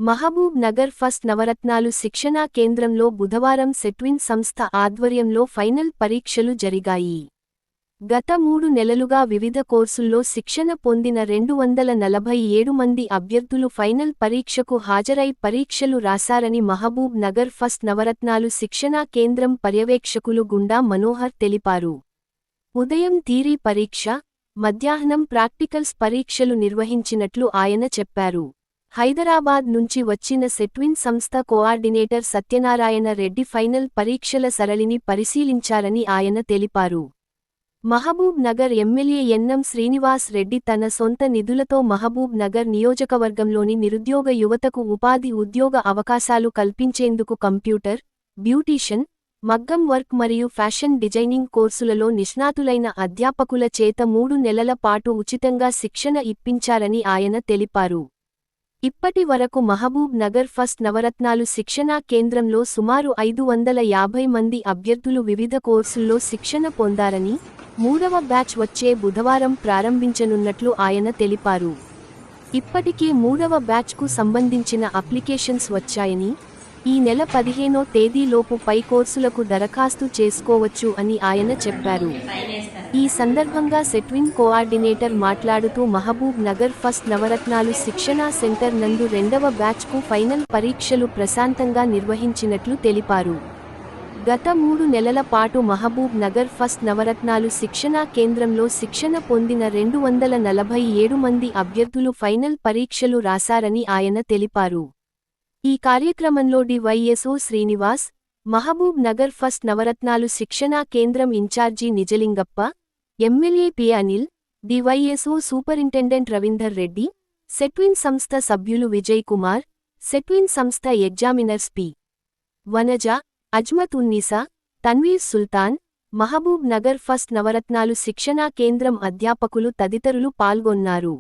Mahabub Nagar first నవరత్నాలు శిక్షణా కేంద్రంలో బుధవారం సెట్విన్ సంస్థ ఆధ్వర్యంలో ఫైనల్ పరీక్షలు జరిగాయి. గత 3 నెలలుగా వివిధ కోర్సుల్లో శిక్షణ పొందిన 247 మంది అభ్యర్థులు ఫైనల్ పరీక్షకు హాజరై పరీక్షలు రాశారని మహబూబ్ నగర్ ఫస్ట్ నవరత్నాలు శిక్షణా కేంద్రం పర్యవేక్షకులు గుండా మనోహర్ తెలిపారు. ఉదయం థియరీ పరీక్ష, మధ్యాహ్నం ప్రాక్టికల్స్ పరీక్షలు నిర్వహించినట్లు ఆయన చెప్పారు. హైదరాబాద్ నుంచి వచ్చిన సెట్విన్ సంస్థ కోఆర్డినేటర్ సత్యనారాయణ రెడ్డి ఫైనల్ పరీక్షల సరళిని పరిశీలించారని ఆయన తెలిపారు. మహబూబ్ నగర్ ఎమ్మెల్యే యన్నం శ్రీనివాస్ రెడ్డి తన సొంత నిధులతో మహబూబ్ నగర్ నియోజకవర్గంలోని నిరుద్యోగ యువతకు ఉద్యోగ అవకాశాలు కల్పించేందుకు కంప్యూటర్, బ్యూటీషియన్, మగ్గం వర్క్ మరియు ఫ్యాషన్ డిజైనింగ్ కోర్సులలో నిష్ణాతులైన అధ్యాపకుల చేత 3 నెలల పాటు ఉచితంగా శిక్షణ ఇప్పించారని ఆయన తెలిపారు. ఇప్పటి వరకు మహబూబ్ నగర్ ఫస్ట్ నవరత్నాలు శిక్షణా కేంద్రంలో సుమారు 550 మంది అభ్యర్థులు వివిధ కోర్సుల్లో శిక్షణ పొందారని, 3వ బ్యాచ్ వచ్చే బుధవారం ప్రారంభించనున్నట్లు ఆయన తెలిపారు. ఇప్పటికే 3వ బ్యాచ్కు సంబంధించిన అప్లికేషన్స్ వచ్చాయని, ఈ నెల 15వ తేదీలోపు పై కోర్సులకు దరఖాస్తు చేసుకోవచ్చు అని ఆయన చెప్పారు. ఈ సందర్భంగా సెట్విన్ కోఆర్డినేటర్ మాట్లాడుతూ మహబూబ్ నగర్ ఫస్ట్ నవరత్నాలు శిక్షణా సెంటర్ నందు 2వ బ్యాచ్కు ఫైనల్ పరీక్షలు ప్రశాంతంగా నిర్వహించినట్లు తెలిపారు. గత 3 నెలల పాటు మహబూబ్ నగర్ ఫస్ట్ నవరత్నాలు శిక్షణా కేంద్రంలో శిక్షణ పొందిన 247 మంది అభ్యర్థులు ఫైనల్ పరీక్షలు రాశారని ఆయన తెలిపారు. ఈ కార్యక్రమంలో DYSO Srinivas, Mahbubnagar first నవరత్నాలు శిక్షణా కేంద్రం incharge Nijalingappa, MLA P Anil, DYSO superintendent Ravinder Reddy, SETWIN సంస్థ సభ్యులు విజయ్ కుమార్, సెట్విన్ సంస్థ examiners P. Vanaja, Azmat Unnisa, Tanveer Sultan, Mahbubnagar first నవరత్నాలు శిక్షణా కేంద్రం అధ్యాపకులు తదితరులు పాల్గొన్నారు.